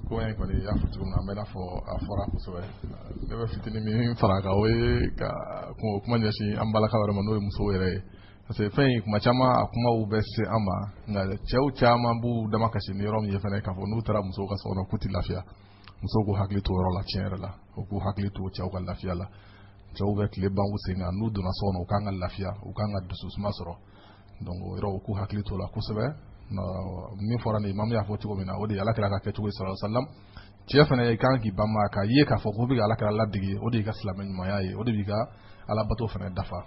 ko en ko ya futu na mena fo afora ko so ne be fitini mi faraka we ka ko kuma nyashi ambala ka wara no muso were parce que kuma chama kuma ubese ama na cheu chama bu dama kashi ni rom ye fene ka fo no tara muso ka so na kuti lafiya muso ko hakli to ro la tiere la ko hakli to cheu ka lafiya la cheu be kle bangu singa nu do na so no ka ngal lafiya o ka ngal dusus masoro donc ro ko hakli to la ko sebe na mi fora ni mam ya fo tugo mina odi ala kala ka ke tugo sallallahu alaihi wasallam chef na kan ki bamma ka ye ka fo ko bi ala kala ladigi odi ka islamen ma yayi odi bi ka ala bato fana dafa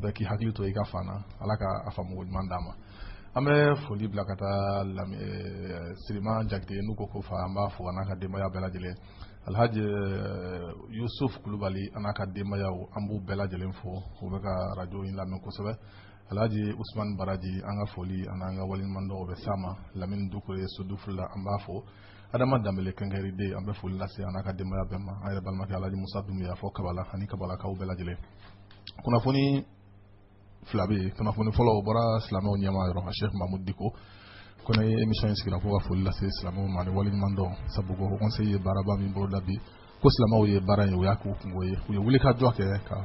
da ki hakli to ka fana ala ka afamu mandama ame foli blakata lam sirima jakte nu ko fa amba fo na ka de maya bela jele alhaji yusuf kulubali anaka de maya ambu bela jele fo ko be ka radio in lamen ko sebe alhaji usman baraji anga foli ananga walin mando be sama lamin dukure sudufula amba fo adama damele kangari de ambe foli lase anaka de maya bema ayra balma ka alhaji musa dumya fo kabala hani kabala ka ubela jele kuna foni flabe kuna foni folo bora islamo nyama ro sheikh mahmoud diko kuna emission sikira fo foli lase islamo mani walin mando sabugo ko conseiller baraba mi bro dabi ko islamo ye bara yo yakku ngoye yo wuli ka joke ka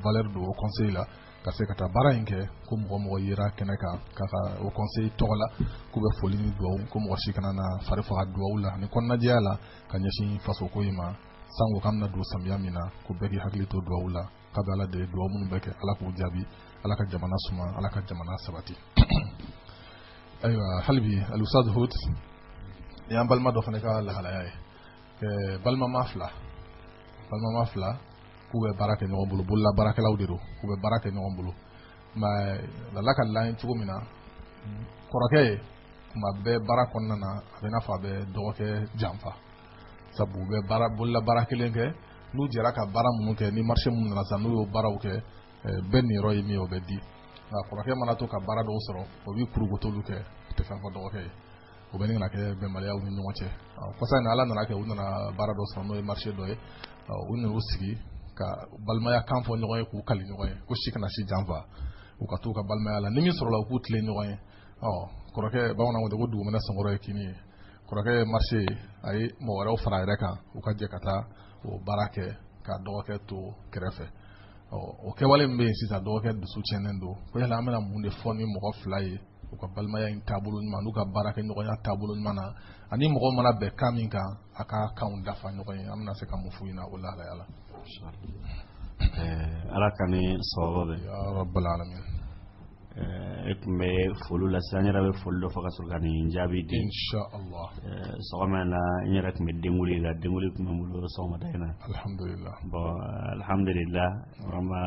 valeur do conseiller ka se kata bara inke ko mo yira kenaka kaka o conseil tola ko be foli ni do ko mo shikana na fare fa do wala ni kon na jala kanyashi faso ko yima sango kamna do samyamina ko begi hakli to do wala kabala de do mun beke ala ko jabi ala ka jamana suma ala ka jamana sabati aywa halbi al ustad hut ya balma do faneka la halaya ke balma mafla kube barake no bulu bulla barake lawdiru kube barake no bulu ma la kan lain tugo mina korake ma be barakon nana bena fa be doke jamfa sabu be bara bulla barake lenke nu jera ka bara mun ke ni marché mun na sanu yo baraw ke benni roy mi o beddi na korake mana to ka bara do soro o wi kurugo to luke te fa doke o beni na ke be maliya ni nyoche ko sa na ala na ke unna bara do soro no marché do e unna usigi ka balmaya kan fo nyoy ku kali nyoy ko shikana shi jamfa u ka to ka balmaya la nimi soro la ku tle nyoy koroke bawna mo de go du mena sangoro kini koroke marché ay mo wara o fara reka u ka je kata o barake ka doke to krefe o ke wale mbe sisa doke du su chenendo ko yala amena munde foni mo fly u ka balmaya in tabulu ma nu ka barake nyoy ya tabulu mana ani mo mana be kaminka aka kaun dafa nyoy amna se kamufuina wala la yala ala kani sobe ya rabbal alamin ekme fulu la sanyara be fullo faka sulkani jabi di inshallah sogama na nyara kme denguli kuma mulo sogama dayna alhamdulillah rama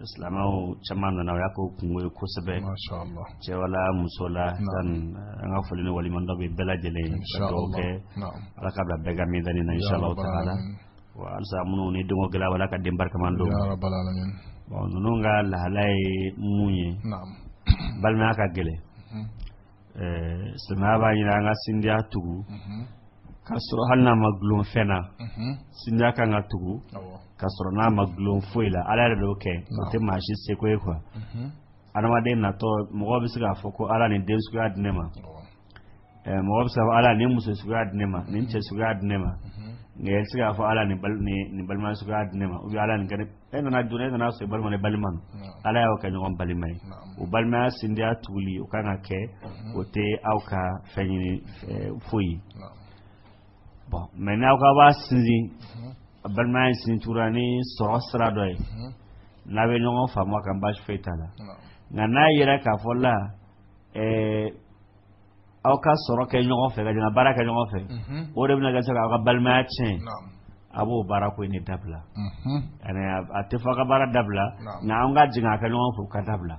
islamau chamana na yako kungoy kusebe mashallah cewala musola dan nga fulini wali mando be bela jele inshallah ala kabla bega mi dani na inshallah taala wa alsa munu ni dungo gela wala ka dembar kamando ya rabbal alamin bon nunga la halay munye naam balma ka gele sama ba ina nga sindia tugu kasro halna maglum fena sindia ka nga tugu kasro na maglum foila ala do ke te mashi se ko ko ana ma den na to mo bi siga foko ala ni den suga adnema mo bi sa ala ni muso suga adnema ni che suga adnema ngel siga fo ala ni balman suga adnema ubi ala ni gane na dune na so balman balman ala ya ka nyom balimay u balma sindia tuli u kana ke o te auka fanyini fuyi bon maintenant ka ba sinzi balman sin turani sorosra doy lawe nyom fa mo kan bash fetala ngana yira ka fola auka soroke nyom fe ga na baraka nyom fe o de na ga saka ka balma chen abo barako ni dabla ana atefaka bara dabla na anga jinga ka nyom fu ka dabla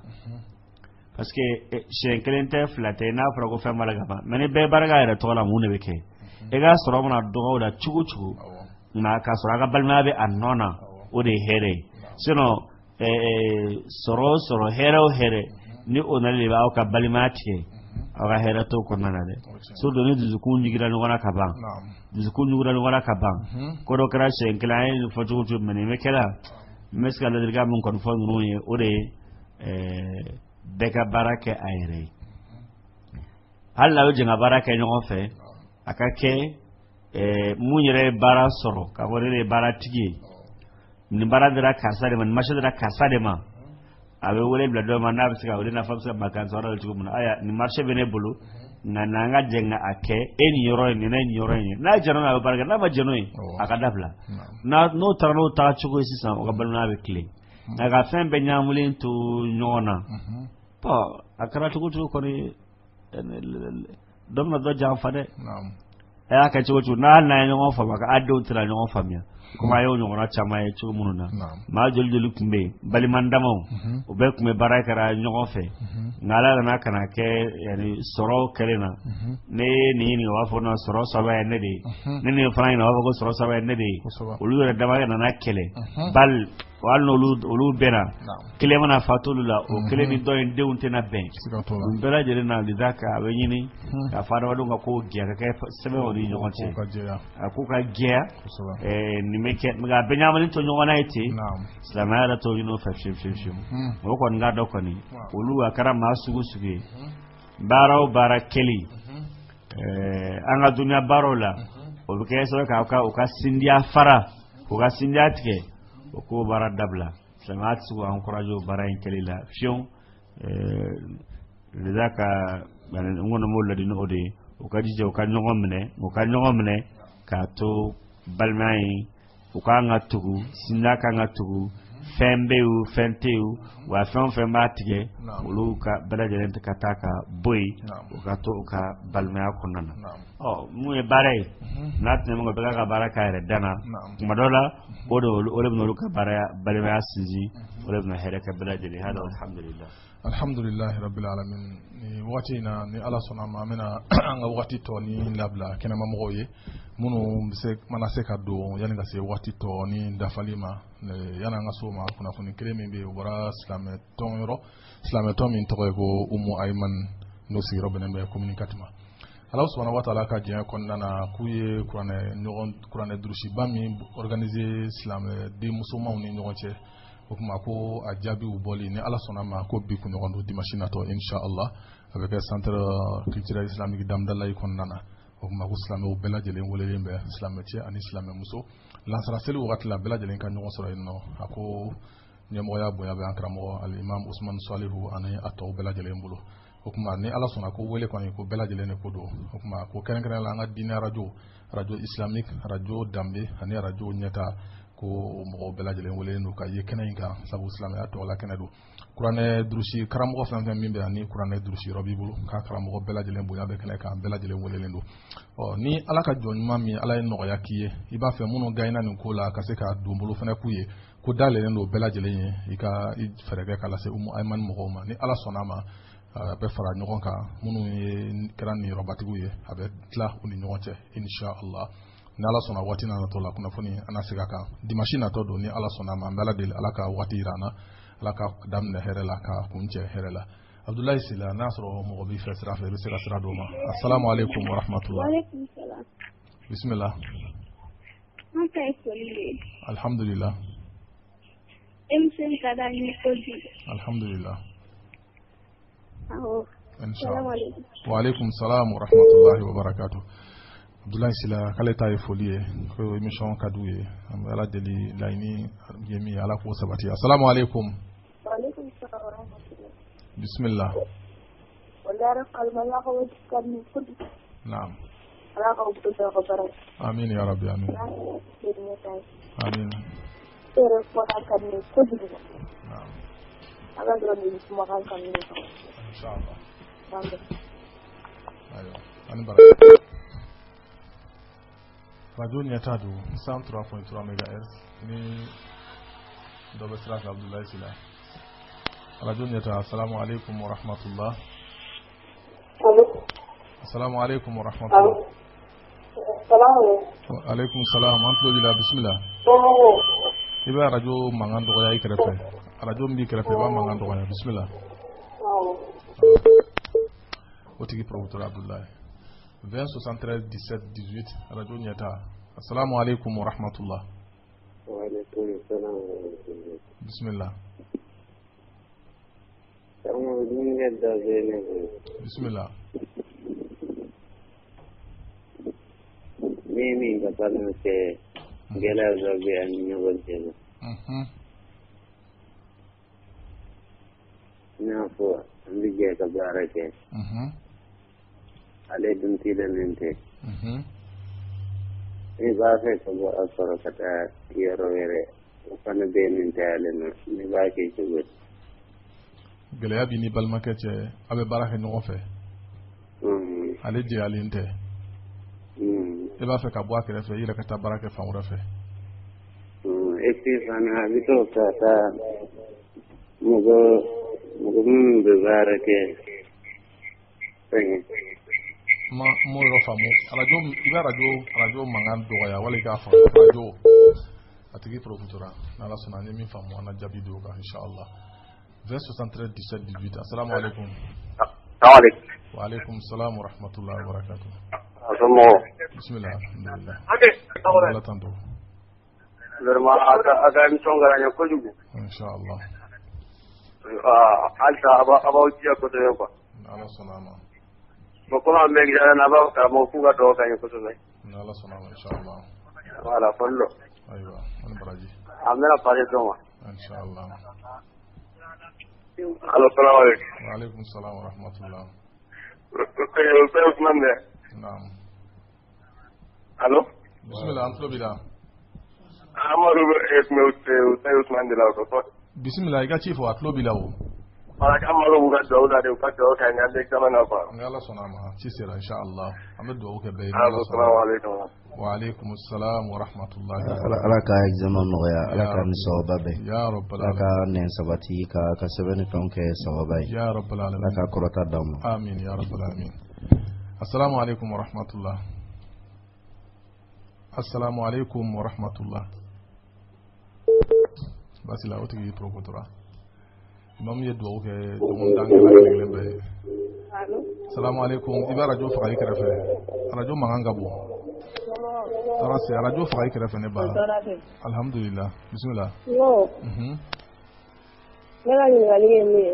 parce que chez quelqu'un flaté na frogo fe malaga ba meni be baraka era to la mune be ke e ga soro mona do da chugu na ka soro ga balma be annona o de here sino soro here ni onali ba ka balimati aga here to ko nanade so do ni zukun jigira no wana kaban zukun jigira no wana kaban ko do kra shen klain fo chugu meni me kala meska la dirga mun kon fo no ye o de beka barake ayre halla yo jinga barake no fe akake mun yɛrɛ baara sɔrɔ ka fɔ ne de baara tigi ye nin baara dira karisa de ma nin marché dira karisa de ma a bɛ wele bila dɔ ma n'a bɛ se ka wele nafa bɛ se ka bakan sɔrɔ cogo min na aya nin marché bɛ ne bolo nka n'an ka jɛ nka a kɛ e nin yɔrɔ in nin ne nin yɔrɔ in ye n'a jɛn'o ye a bɛ baara kɛ n'a ma jɛn'o ye a ka dabila n'o taara n'o taga cogo ye sisan o ka balimaya bɛ tilen nka ka fɛn bɛɛ ɲamulen to ɲɔgɔn na a kɛra cogo cogo kɔni dɔ bɛna dɔ janfa dɛ a y'a kɛ cogo cogo n'a ye ɲɔgɔn faamuya a denw tɛna ɲɔgɔn faamuya komi a y'o ɲɔgɔnna caman ye cogo minnu na maa joli joli tun bɛ yen balimandamaw o bɛɛ tun bɛ baara kɛra ɲɔgɔn fɛ nka ala nana ka na kɛ sɔrɔ kɛlen na ne ye nin ɲininka o b'a fɔ sɔrɔ saba ye ne de ye ne nin fana ɲininka o b'a fɔ ko sɔrɔ saba ye ne de ye olu yɛrɛ dama nana kɛlɛ bali hali n'olu bɛnna kelen mana fatolu la o kelen ni dɔ in denw tɛna bɛn nin bɛɛ lajɛlen na lida ka a bɛ ɲini ka fɔ adamadenw ka ko gɛlɛya ka kɛ sɛbɛnw ni ɲɔgɔn cɛ a ko ka jɛya nin bɛ kɛ nka a bɛ ɲamani to ɲɔgɔn na ye ten silamɛya yɛrɛ t'o ɲini o fɛ fiyewu o kɔni ka dɔ kɔni olu a kɛra maa sugu sugu ye baara o baara kɛli an ka duniya baaraw la o bɛ kɛ sababu ka u ka sindiya fara u ka sindiya tigɛ o ko baara dabila silamɛya tɛ se k'o encourager o baara in kɛli la fiyewu lida ka n kɔni m'o ladini o de ye u ka jija u ka ɲɔgɔn minɛ k'a to balimaya in u kan ka tugu sindiya kan ka tugu fɛn bɛ yen fɛn tɛ yen wa fɛn o fɛn b'a tigɛ olu ka bɛɛ lajɛlen ka taa ka bɔ yen u ka to u ka balimaya kɔnɔna na mun ye baara ye n'a tɛmɛ min kan bɛɛ ka baara k'a yɛrɛ danna tuma dɔ la o de bɛ n'olu ka balimaya sinsin o de bɛna hɛrɛ kɛ bɛɛ lajɛlen hali alhamdulilayi. Alhamdulillahi rabbil alamin ni waati in na ni ala sɔnna ma an bɛna an ka waati tɔ ni labila kɛnɛma mɔgɔw ye minnu mana se ka don yanni ka se waati tɔ ni dafali ma yanni an ka so ma kunnafoni kelen min bɛ yen o bɔra silamɛtɔn min tɔgɔ ye ko Umu Ayman n'o sigiyɔrɔ bɛnnen bɛ commune Katima. Ala subhanahu wa ta'ala ka diɲɛ kɔnɔna na k'u ye kuranɛ durusiba min organiser silamɛden musomanw ni ɲɔgɔn cɛ o kuma ko a jaabiw bɔli ni ala sɔnna ma ko bi kunɲɔgɔn don dimanche natɔ inshallah a bɛ kɛ centre culturel islamique Damdalayi kɔnɔna na o kuma ko silamɛw bɛɛ lajɛlen welelen bɛ silamɛ cɛ ani silamɛ muso lansara seli wagati la bɛɛ lajɛlen ka ɲɔgɔn sɔrɔ yen nɔ a ko ɲɛmɔgɔya bonya bɛ an karamɔgɔ al-imam Usman Salihu ani a tɔw bɛɛ lajɛlen bolo o kuma ni ala sɔnna ko wele kɔni ko bɛɛ lajɛlen de ko don o kuma ko kɛrɛnkɛrɛnnen la an ka diinɛ radio islamique radio Dambe ani radio ɲɛta ko mɔgɔw bɛɛ lajɛlen welelen don ka ye kɛnɛ in kan sabu silamɛya tɔgɔla kɛnɛ don kuranɛ durusi karamɔgɔ fɛn fɛn min bɛ ani kuranɛ durusi yɔrɔ b'i bolo k'a karamɔgɔ bɛɛ lajɛlen bonya bɛ kɛnɛ kan bɛɛ lajɛlen welelen don ni ala ka jɔn ɲuman min ala ye nɔgɔya k'i ye i b'a fɛ minnu gaɲɛna nin ko la ka se ka don bolo fɛnɛ k'u ye ko dalen don bɛɛ lajɛlen ye i fɛɛrɛ kɛ k'a lase Umu Ayman mɔgɔw ma ni ala sɔnna ma a bɛ fara ɲɔgɔn kan minnu kɛra niyɔrɔbatigiw ye a bɛ tila u ni ɲɔgɔn cɛ inshallah ni ala sɔnna waati natɔ la kunnafoni an na segin a kan dimanche natɔ don ni ala sɔnna ma an bɛ ala deli ala ka waati jira an na ala ka daminɛ hɛrɛ la ka kuncɛ hɛrɛ la Abdulayi Sila n'a sɔrɔ mɔgɔ b'i fɛ sira fɛ i bɛ se ka sira d'o ma assalamu alaikum wa rahmatullah bismillah an ta ye foli de alhamdulillah émission ka d'an ye kojugu alhamdulillah awɔ inshallah wa alaikum salam wa rahmatullahi wa barakatuh Abdulayi Sila k'ale ta ye foli ye ko émission ka d'u ye an bɛ ala deli laɲini ye min ye ala k'o sabati assalamu alaikum wa alaikum salam wa rahmatullah bismillah wala qalma ko kan fudi naam ala ko to ko bara amin ya rabbi amin amin tere ko kan fudi naam ala do ni kuma kan inshallah ayo ani bara radio Nyatadu 103.3 MHz ni dobe sira Abdulayi Sila radio Nyata assalamu alaikum wa rahmatullah assalamu alaikum wa rahmatullah wa alaikum salam an tulo bila bismillah i bɛ radio mankan dɔgɔya i kɛrɛfɛ radio min b'i kɛrɛfɛ i b'a mankan dɔgɔya bismillah o tigi promoteur Abdulayi 20 73 17 18 radio Nyata assalamu alaikum wa rahmatullah wa alaikum salam wa rahmatullah bismillah bismillah ni min ka parno ke gela zabe an nyogon tena na fo andi je ka barake ale dum tidanente ni ba fe ko asoro kata yero were kana be min tale no ni ba ke jugo gele bi ni balmake ce abe barake no fe ale je alinte e ba fe ka bo akere fe yira kata barake fa wura fe e ti sana bito ta mugo mun be barake ma mo ro famu radio mangan do ya wala ga fa radio atigi profutura na la sunani min famu ana jabi do ga inshallah 2073 17 18 assalamu alaikum wa alaikum assalam wa rahmatullahi wa barakatuh bismillah alhamdulillah wala tanto lerma aga mi songara nya ko jugu inshallah alta aba ujiya ko to yoba ala salama bokoma meg jana na ba ka mo fuga do ka ko to bay ala salama inshallah wala fallo aywa on baraji amna pare to ma inshallah alo salaam alaykum wa alaykum assalam wa rahmatullah ko Usman de naam alo bismillah antlo bida amaru esme Usman de la ko bismillah ga chief wa atlo bilawo ala ka amaru buga dawda de ka do ka ngande kama na fa ngala sonama ci sira inshallah amadu o ke be assalamu alaykum wa alaykum assalam wa rahmatullah ala ka examen no ya ala ka ni sawaba be ya rabbal alamin ka ne sabati ka sebene tonke sawaba ya rabbal alamin ala ka korota dam amin ya rabbal alamin assalamu alaykum wa rahmatullah assalamu alaykum wa rahmatullah basi la otigi prokutura imam ye do ke do mon dangala kele be allo assalamu alaykum iba radio fa ay krefe radio manganga bo tara se radio fa ay krefe ne ba alhamdulillah bismillah no nela ni ngali ni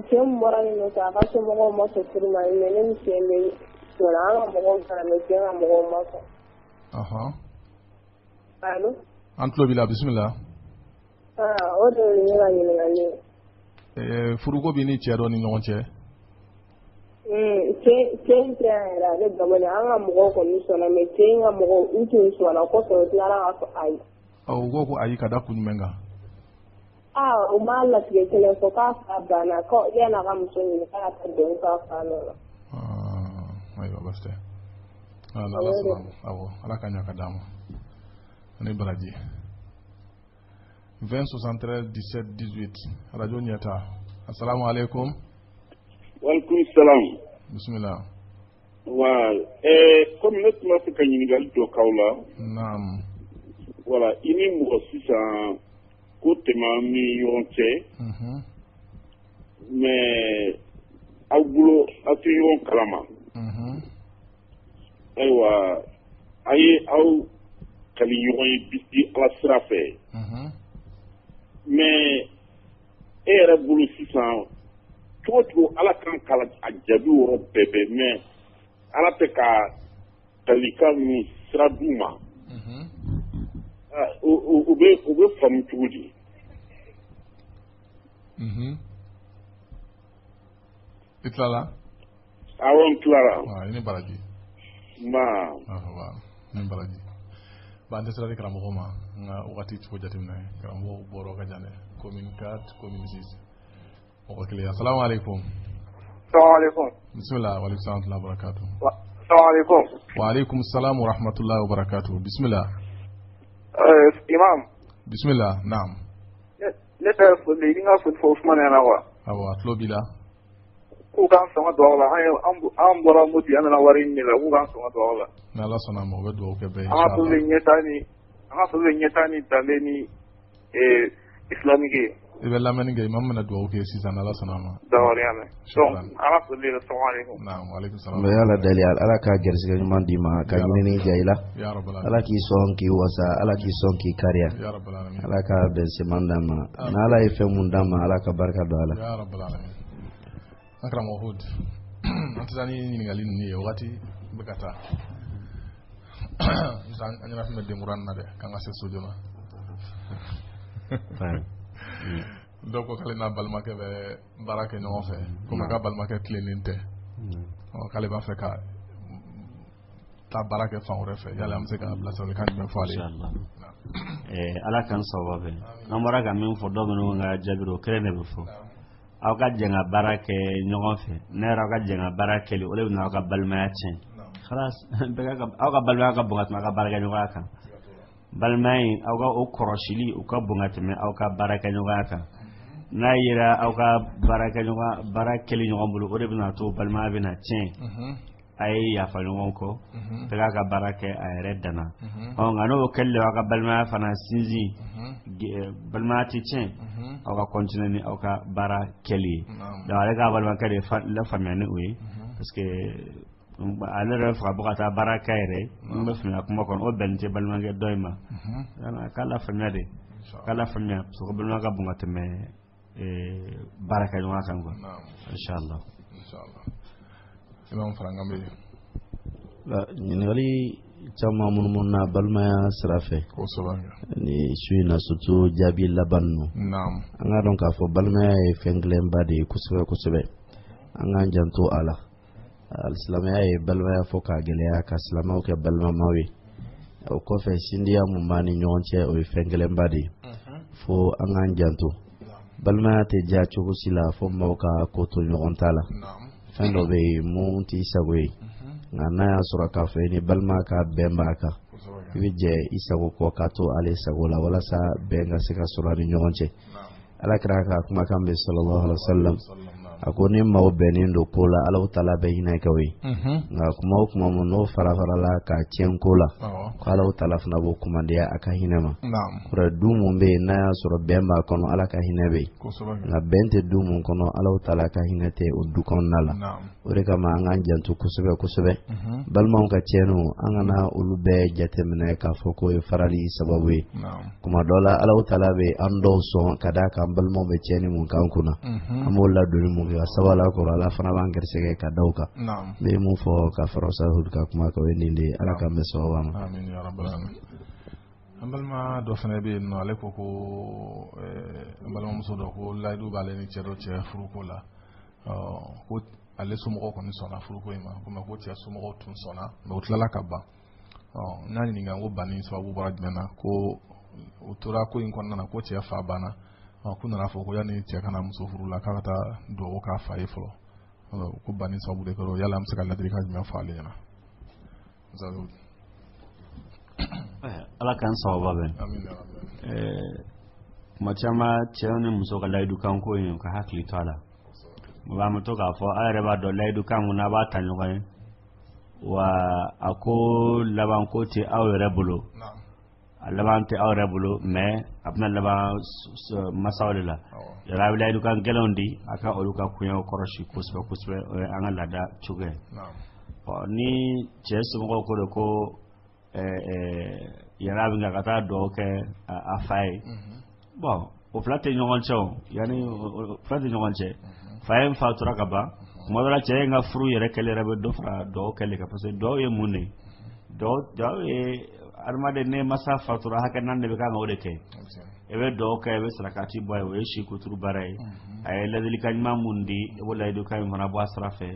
jem morani no ta ba so mo mo so turma ni ne ni se me so na mo kana me ke na mo ma so aha allo antlo bila bismillah o do ni ngali furugo bi ni chero ni nyonche ke ra de gamane anga mo ko ni so na me ke nga mo uti so na ko so tiara ko ai au go ko ayi kada kunmenga o mala ke tele so ka fa na ko ya na ga mso ni ka ta do ka fa no ayo baste ala salam awo ala kanya kadamo ni baraji 2073 17 18 radio nyata assalamu alaikum wa alaikum salam bismillah wa comme notre ma fi kanyini gal do kawla naam wala ini mo sisa ko tema mi yonche mais agulo atiyon kalama aywa ayi au kali yoy bisti ala srafe mais era bulu sisan todo ala kan kala ajabi woro bebe mais ala te ka talika mi sraduma ube famu cugudi itlala awon clara ini baraji ma ni baraji bande sera karamo ma nga wakati ko jatimna karamo boro ka jane commune 4 commune 6 o kile assalamu alaikum assalamu alaikum bismillah wa alaikum assalam wa barakatuh assalamu alaikum wa alaikum assalam wa rahmatullahi wa barakatuh bismillah imam bismillah naam ne ta fu le dinga fu Usman na wa awa tlobila ku kan sama do la an bora muti ana warin ni la ku kan sama do la na la sona mo be do ke be inshallah anga fu le nyetani taleni islamique ibe la men ngay mam na do ke si sana la sona ma dawari ana so anga fu le assalamu alaikum naam wa alaikum salam be ala dali ala ka gersiga man di ma ka ni jaila ya rabbal alamin ala ki son ki wasa ala ki son ki kariya ya rabbal alamin ala ka be se mandama na ala ife mundama ala ka barka do ala ya rabbal alamin akram uhud antani ni ngali ni wakati bekata zan anyana fi medde muran na de kanga se sojona donc kale na balma ke be barake no fe kuma ka balma ke cleaninte kale ba fe ka ta barake fa ore fe yalla am se ka place on kan be fale inshallah ala kan sawabe namara ga min fo do no nga jabiro krene be fo aw ka jenga barake nyogon fe nera ka jenga barake li ole na ka balma yatin khalas aw ka balma ka bungat ma ka barake nyoga kan balmai aw ka o koroshili o ka bungat me aw ka barake nyoga kan na yira aw ka barake nyoga barake li nyogon bulu ole na to balma be na tin ay ya fa nyogon ko pega ka barake ay reddana on ngano kelle wa ka balma fana sinzi balma ti tin aw ka continuer ni aw ka bara keli da wala ka balma kade la famille oui parce que ala rafa bukata bara kayre mbe fina kuma kon o bente balma nge doyma ana kala famille so ko balma ka bunga teme baraka no kan ko inshallah imam farangambe ni wali chama munna balmaya sirafe ko sobanga ni suina sutu jabi labanno naam anga don ka fo balmaya e fenglem bade kusube anga janto ala al-islamaya e balmaya fo ka geleya ka islamaw ke balma mawi o ko fe sindiya mu mani nyonche o fenglem bade fo anga janto balmaya te ja chugo sila fo mawka ko to nyontala naam fendo be munti sagwe ngana ya sura ka fe ni balma ka bemba ka je isago ko ka to ale sago la wala sa benga se ka sura ni nyonche ala kra ka kuma kan be sallallahu alaihi wasallam akoni mawo benin do kola ala taala be hina kawe nga kuma mo no fara la ka cien kola ala taala fna bo kuma dia aka hinama naam kura dumu be na ya sura bemba kono ala ka hinabe nga bente dumu kono ala taala ka hinate o dukon nala ore kama ngan jantu kusube balma ka cienu angana ulube jatemne ka foko e farali sababu kuma dola ala taala be ando so kada kan balmo be cieni mun kan kuna amolla do mu ya sawala ko ala fana banger sege ka dauka be mu fo ka farosa hud ka kuma ko weninde ala ka me so wama amin ya rabbal alamin ambalma do fana be no ale ko ambalma muso do ko laydu bale ni cero ce furuko la ko ale sumo ko ni sona furuko ima kuma ko ce sumo ko tun sona no tlala kabba nani ni ngango bani sababu barajmena ko utura ko in konna ko ce fa bana kuna na fo ko yani ce kana muso furula ka ta do ka fa iflo ko bani sababu de ko yalla am saka ladri ka jima fa le yana zalu ala kan sawaba ben amin ya rabbi machama cheone muso ka laidu kan ko yin ka hakli tala ba mu to ka fo ayre ba do laidu kan na ba tan ko wa ako laban ko te awre bulo laban te awre bulo mais abna laban masawla ya laidu kan gelondi aka oluka kunyo koroshi kusbe anga lada chuge ni chesu ngo ko ko yara binga kata do ke afai bon o flate nyonche yani flate nyonche faim fatura kaba modala che nga fru yere kele rabe do fra do kele ka parce do ye mune do ye armade ne masa fatura hakanan de be ka ngode ke ebe do ka ebe sarakati boy we shi kuturu barai ay ladili kanma mundi wala do kay mana bo asrafe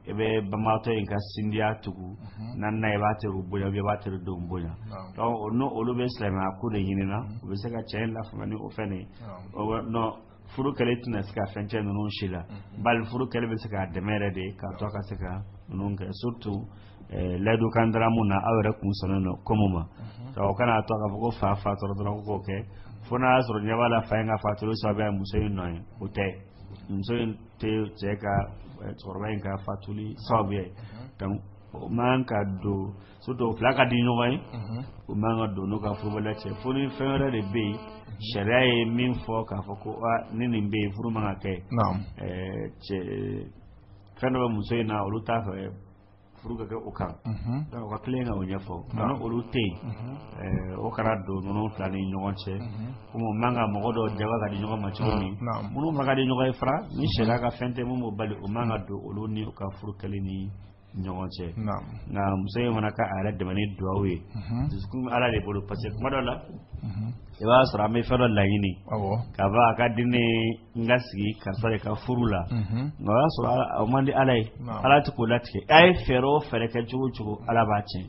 ebe bamato en ka sindia tugu nan nay bateru boya be bateru do mboya donc no olube islama ko de yinina be se ka chen la famani o fene no furu kale tuna ska fente no shila bal furu kale be se ka demere de ka to ka se ka non ka surtout ladu kandra muna awre kun sonono komuma to kana to ka ko fa to do ko ke fona soro nyabala faenga fatulu sabe musayin noy ute musayin te cheka torbenga fatuli sabe tam manka do soto flaka di noy o manga do no ka fubala che foni fere de be sharia min fo ka foko nini be furu manga ke naam che feno musayin na oluta furuga ke okan da ko klenga o nyafo no olute o karado no plani nyonche kuma manga mo do jaga ga di nyonga machoni munu maga di nyonga fra ni shela ga fente mo bali o manga do oluni o ka furu kale ni ɲɔgɔn cɛ nka muso in fana ka a yɛrɛ dɛmɛ ni duwawu ye dusukun ala de bolo parce que kuma dɔ la i b'a sɔrɔ an bɛ fɛn dɔ laɲini k'a fɔ a ka di ne n ka sigi karisa de ka furu la nka o y'a sɔrɔ o man di ala ye ala tɛ k'o latigɛ a ye fɛɛrɛ o fɛɛrɛ kɛ cogo o cogo ala b'a tiɲɛ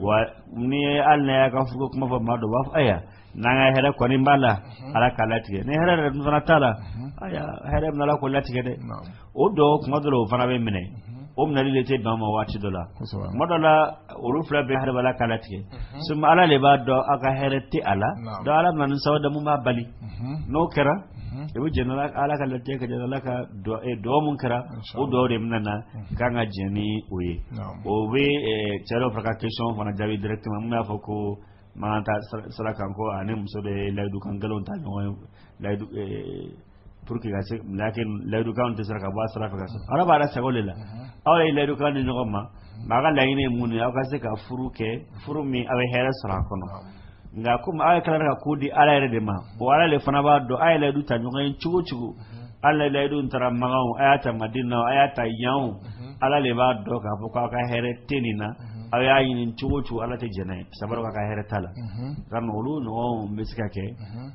wa ni hali n'a y'a ka furu kuma fɔ maa dɔ b'a fɔ aya n'an ka hɛrɛ kɔni b'a la ala k'a latigɛ ni hɛrɛ yɛrɛ fana t'a la aya hɛrɛ bɛna ala k'o latigɛ dɛ o dɔw kuma dɔ la o fana bɛ minɛ o minɛli de tɛ bɛn ma waati dɔ la kuma dɔ la olu fila bɛɛ hɛrɛ b'ala k'a latigɛ suma ala de b'a dɔn aw ka hɛrɛ tɛ a la dɔn ala bɛna ni sababu mun b'a bali n'o kɛra i bɛ jɛn ala ka latigɛ ka jɛn ala ka duwawu mun kɛra o duwawu de bɛna na k'an ka jɛn ni o ye o bɛ cɛ dɔw fana ka question fana jaabi directement mun y'a fɔ ko man ta sara kan ko ani muso de layidu kan gɛlɛnw ta ɲɔgɔn ye layidu pour que ka se lakin layidu kan tɛ sara ka bɔ a sira fɛ ka sɔrɔ ala b'a la sago de la aw ye layidu kan di ɲɔgɔn ma nka a ka laɲini ye mun ye aw ka se ka furu kɛ furu min aw bɛ hɛrɛ sɔrɔ a kɔnɔ nka komi aw ye tila ka ko di ala yɛrɛ de ma o ala de fana b'a dɔn a ye layidu ta ɲɔgɔn ye cogo o cogo ala layidu taara maganw a y'a ta madina a y'a ta yanw ala de b'a dɔn k'a fɔ k'aw ka hɛrɛ tɛ nin na aw y'a ɲini cogo o cogo ala tɛ jɛnɛ ye sabari ka hɛrɛ t'a la nka olu ɲɔgɔnw bɛ se ka kɛ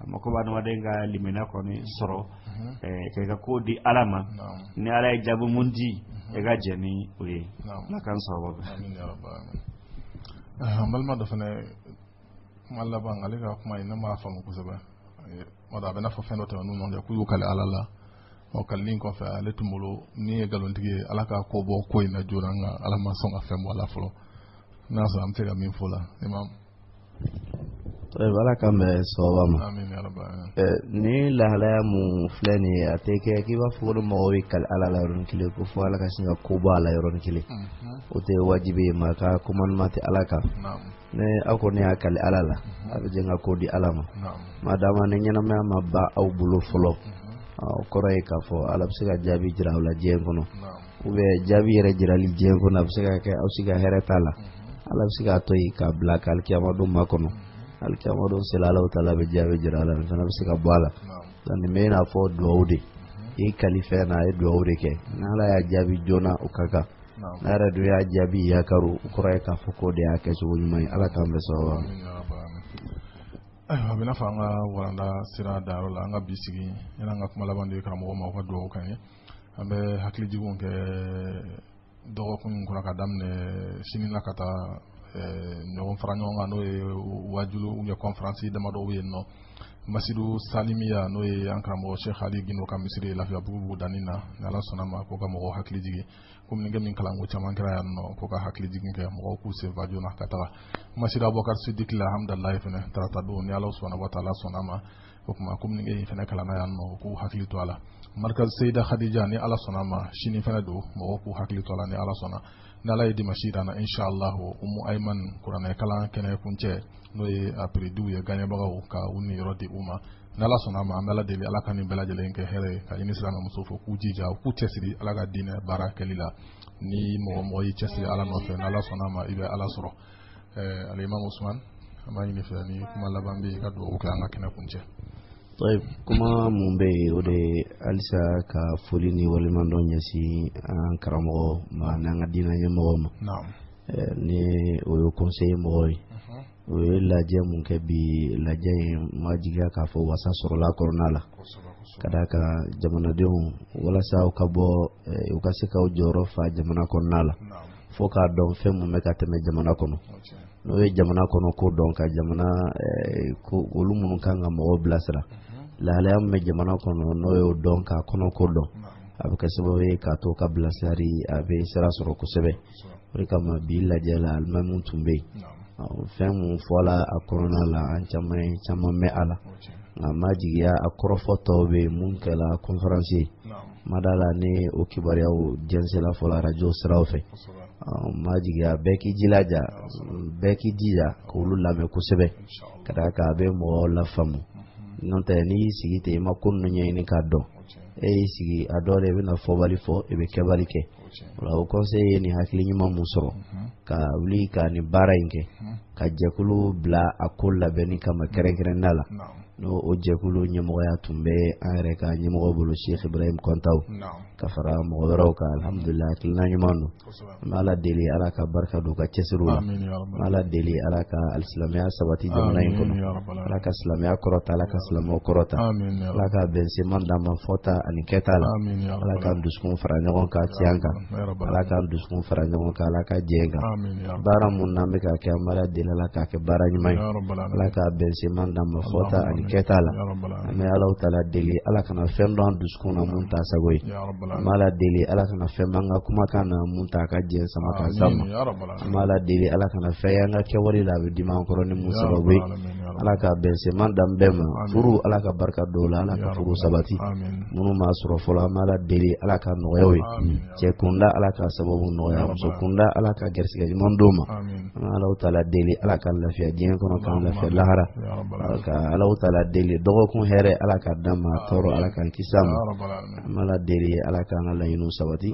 a ma ko adamaden ka limaniya kɔni sɔrɔ k'i ka ko di ala ma ni ala ye jaabi mun di i ka jɛn ni o ye ala k'an sababu an balima dɔ fana kuma laban ale ka kuma ne m'a faamu kosɛbɛ a bɛ n'a fɔ fɛn dɔ tɛmɛ n'u ɲɔgɔn cɛ k'u y'u kale ala la ɔ kalinin kɔfɛ ale tun bolo ni ye nkalonntigi ye ala ka ko bɔ ko in na joona nka ala ma sɔn ka fɛn bɔ a la fɔlɔ n'a sɔrɔ an bɛ se ka min fɔ la imam ala kan bɛ sababa ma ni lahalaya mun filɛ nin ye a tɛ kɛ k'i b'a fɔ ko mɔgɔw bɛ kale ala la yɔrɔnin kelen ko fɔ ala ka sin ka ko bɔ a la yɔrɔnin kelen o tɛ wajibi ye maa ka commandement tɛ ala kan ne aw kɔni y'a kale ala la a bɛ jɛn ka ko di ala ma maa dama ni ɲɛnamaya ma ba aw bolo fɔlɔ o kɔrɔ ye k'a fɔ ala bɛ se ka jaabi jira aw la diɲɛ kɔnɔ ou bien jaabi yɛrɛ jirali diɲɛ kɔnɔ a bɛ se ka kɛ aw si ka hɛrɛ t'a la ala bɛ se k'a to yen k'a bila ka alikiyama don ma kɔnɔ alikiyama don sela ala taala bɛ jaabi jira ala fana bɛ se ka bɔ a la nin bɛ n'a fɔ duwawu de i kalifɛ na a ye duwawu de kɛ n'ala y'a jaabi joona o ka kan n'a yɛrɛ dun y'a jaabi yakaru o kɔrɔ ye k'a fɔ ko de y'a kɛcogo ɲuman ye ala k'an bɛ sababa ayiwa a bɛ n'a fɔ an ka walanda sira dayɔrɔ la an ka bi sigi yanni an ka kuma laban di karamɔgɔ ma u ka duwawu kan ye an bɛ hakilijiginw kɛ dɔgɔkun in kɔnɔ ka daminɛ sini na ka taa ɲɔgɔn fara ɲɔgɔn kan n'o ye wajulu ou bien conférence damadɔ bɛ yen nɔ masidu salimiya n'o ye an karamɔgɔ Sheikh Ali Gindo ka misiri lafiya bugu danni na ni ala sɔnna ma ko ka mɔgɔw hakili jigin komi ni min kalan ko caman kɛra yan nɔ ko ka hakili jigin kɛ mɔgɔw k'u senfa joona ka taga masidu Abubakar Sidiki la alhamdulilayi fɛnɛ tarata don ni ala sɔnna wa taala sɔnna ma o kuma komi ni fɛnɛ kalanna yan nɔ k'u hakili to a la markaz Seyida Khadija ni ala sɔnna ma sini fɛnɛ don mɔgɔw k'u hakili to a la ni ala sɔnna ni ala ye dimanche na inshallah Umu Ayman kuranɛ kalan kɛnɛ kuncɛ n'o ye apiridiw ye gagnɛbagaw ka u ni yɔrɔ di u ma ni ala sɔnna ma an bɛ ala deli ala ka nin bɛɛ lajɛlen kɛ hɛrɛ ka ɲini silamɛ muso fo k'u jija k'u cɛsiri ala ka diinɛ baara kɛli la ni mɔgɔ y'i cɛsiri ala nɔfɛ ni ala sɔnna ma i bɛ ala sɔrɔ alimam Usman an b'a ɲini fɛ ni kuma laban bɛ yen ka dugawu kɛ an ka kɛnɛ kuncɛ kuma mun bɛ yen o de halisa ka foli ni waleɲumandɔn ɲɛsin an karamɔgɔ ma n'an ka diinɛ ɲɛmɔgɔ ma ni o ye conseiller mɔgɔ ye o ye lajɛ mun kɛ bi lajɛ in ma jigiya k'a fɔ wasa sɔrɔla kɔnɔna la ka d'a kan jamanadenw walasa u ka bɔ u ka se ka jɔyɔrɔ fa jamana kɔnɔna la fo k'a dɔn fɛn mun bɛ ka tɛmɛ jamana kɔnɔ n'o ye jamana kɔnɔ ko dɔn ka jamana olu minnu kan ka mɔgɔw bilasira lahalaya min bɛ jamana kɔnɔ n'o y'o dɔn k'a kɔnɔ ko dɔn a bɛ kɛ sababu ye k'a to ka bilasirali a bɛ sira sɔrɔ kosɛbɛ o de kama bi lajɛ la alimami tun bɛ yen fɛn mun fɔla a kɔnɔna la an caman mɛn a la nka ma jigiya a kɔrɔfɔ tɔw bɛ yen mun kɛla conférence ye ma da la ni o kibaruyaw jɛnsɛla fɔlɔ radio siraw fɛ ma jigiya bɛɛ k'i jilaja bɛɛ k'i jija k'olu lamɛn kosɛbɛ ka d'a kan a bɛ mɔgɔw lafaamu n'o tɛ n'i y'i sigi ten i ma ko ninnu ɲɛɲini k'a dɔn e y'i sigi a dɔw la i bɛna fɔbali fɔ i bɛ kɛbali kɛ o la o conseil ye nin hakili ɲuman mun sɔrɔ ka wuli ka nin baara in kɛ ka jɛkulu bila a ko labɛnni kama kɛrɛnkɛrɛnnenya la no o jɛkulu ɲɛmɔgɔya tun bɛ an yɛrɛ ka ɲɛmɔgɔ bolo Sheikh Ibrahim Kontaw ka fara mɔgɔ wɛrɛw kan alhamdulillah hakilina ɲuman don an bɛ Ala deli Ala ka barika don u ka cɛsiriw la an bɛ Ala deli Ala ka alisilamɛya sabati jamana in kɔnɔ Ala ka silamɛya kɔrɔta Ala ka silamɛw kɔrɔta Ala ka bɛnseman d'an ma fɔta ani kɛta la Ala ka dusukun fara ɲɔgɔn kan tiɲɛ kan Ala ka dusukun fara ɲɔgɔn kan Ala ka jɛ kan baara mun n'an bɛ ka kɛ an bɛ Ala deli Ala k'a kɛ baara ɲuman ye Ala ka bɛnseman d'an ma fɔta ani kɛta la an bɛ Ala taala deli Ala kana fɛn dɔn an dusukun na mun t'a sago ye an bɛ Ala deli Ala kana fɛn b'an ka kumakan na mun t'a ka jɛ sama kan sama an bɛ Ala deli Ala kana fɛn y'an ka kɛwale la a bɛ dimi an kɔrɔ ni mun sababu ye Ala ka bɛnseman d'an bɛɛ ma furu Ala ka barika don o la Ala ka furu sabati minnu m'a sɔrɔ fɔlɔ an bɛ Ala deli Ala ka nɔgɔyaw ye cɛ kunda Ala ka sababu nɔgɔya muso kunda Ala ka gɛrɛsɛgɛ ɲuman d'o ma an bɛ Ala taala deli Ala ka lafiya diɲɛ kɔnɔ k'an lafiya lahara ka Ala taala deli dɔgɔkun hɛrɛ Ala ka d'an ma tɔɔrɔ Ala k'an kisi a ma an bɛ Ala deli Ala k'an ka laɲiniw sabati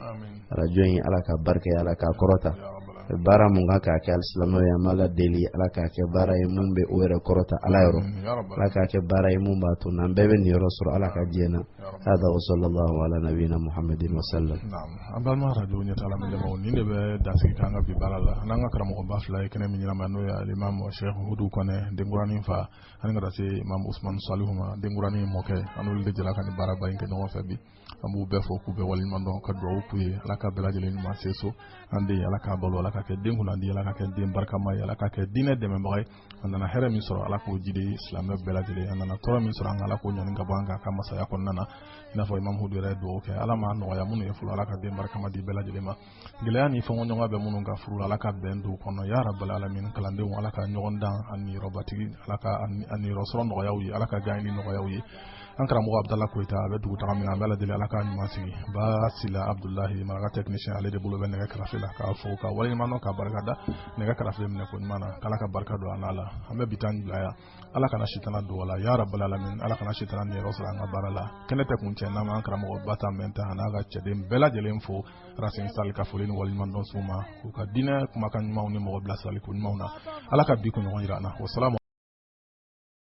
arajo in Ala ka barika ye Ala ka kɔrɔta baara mun kan k'a kɛ alisilamɛw ye an bɛ Ala deli Ala k'a kɛ baara ye mun bɛ o yɛrɛ kɔrɔta Ala yɔrɔ Ala k'a kɛ baara ye mun b'a to n'an bɛɛ bɛ nin yɔrɔ sɔrɔ Ala ka diɲɛ na hada wa sallallahu ala nabiyina Muhammadin wa sallam an balima arajo ɲɛtaala lamɛnbagaw nin de bɛ dansigi k'an ka bi baara la n'an ka karamɔgɔba fila ye kɛnɛ min ɲɛnama n'o ye alimam Sheikh Hudu Kɔnɛ denkuranin fa ani ka taa se imam Usman Salihu ma denkuranin mɔkɛ an n'olu de jɛra ka nin baaraba in kɛ ɲɔgɔn fɛ bi an b'u bɛɛ fɔ k'u bɛɛ waleɲuman dɔn ka dugawu k'u ye Ala ka bɛɛ lajɛlen ɲuman se so an den Ala k'a balo Ala ka kɛ den kunnadi Ala ka kɛ den barikama ye Ala ka kɛ diinɛ dɛmɛbaga ye a nana hɛrɛ min sɔrɔ Ala k'o jidi silamɛ bɛɛ lajɛlen a nana tɔɔrɔ min sɔrɔ an Ala k'o ɲani ka bɔ an kan ka masaya kɔnɔna na i n'a fɔ imam Hudu yɛrɛ dugawu kɛ Ala ma nɔgɔya minnu ye fɔlɔ Ala ka den barikama di bɛɛ lajɛlen ma gɛlɛya ni fɛnɲɔgɔnya bɛ minnu ka furu Ala ka bɛn don kɔnɔ ya rabbal alamin kalandenw Ala ka ɲɔgɔn dan ani yɔrɔbatigi Ala ka ani yɔrɔ sɔrɔ nɔgɔyaw ye Ala ka gaɲini nɔgɔyaw ye an karamɔgɔ Abdala Koyita a bɛ dugu taga min na an bɛ Ala deli Ala ka ɲuman sigi Basila Abdulahi maraka technicien ale de bolo bɛ nɛgɛ karafe la k'a fɔ ka waleɲuman dɔn ka barika da nɛgɛ karafe minɛ ko ɲuman na k'Ala ka barika don an la an bɛ bi taa bila yan Ala kana sitana don a la ya rabbal alamin Ala kana sitana niyɔrɔ sɔrɔ an ka baara la kɛnɛ tɛ kun cɛ n'an b'an karamɔgɔ Bata Mɛnta a n'a ka cɛden bɛɛ lajɛlen fo Racine Sall ka foli ni waleɲuman dɔn s'u ma k'u ka diinɛ kumakan ɲumanw ni mɔgɔ bilasirali ko ɲumanw na Ala ka bi kunɲɔgɔn jira an na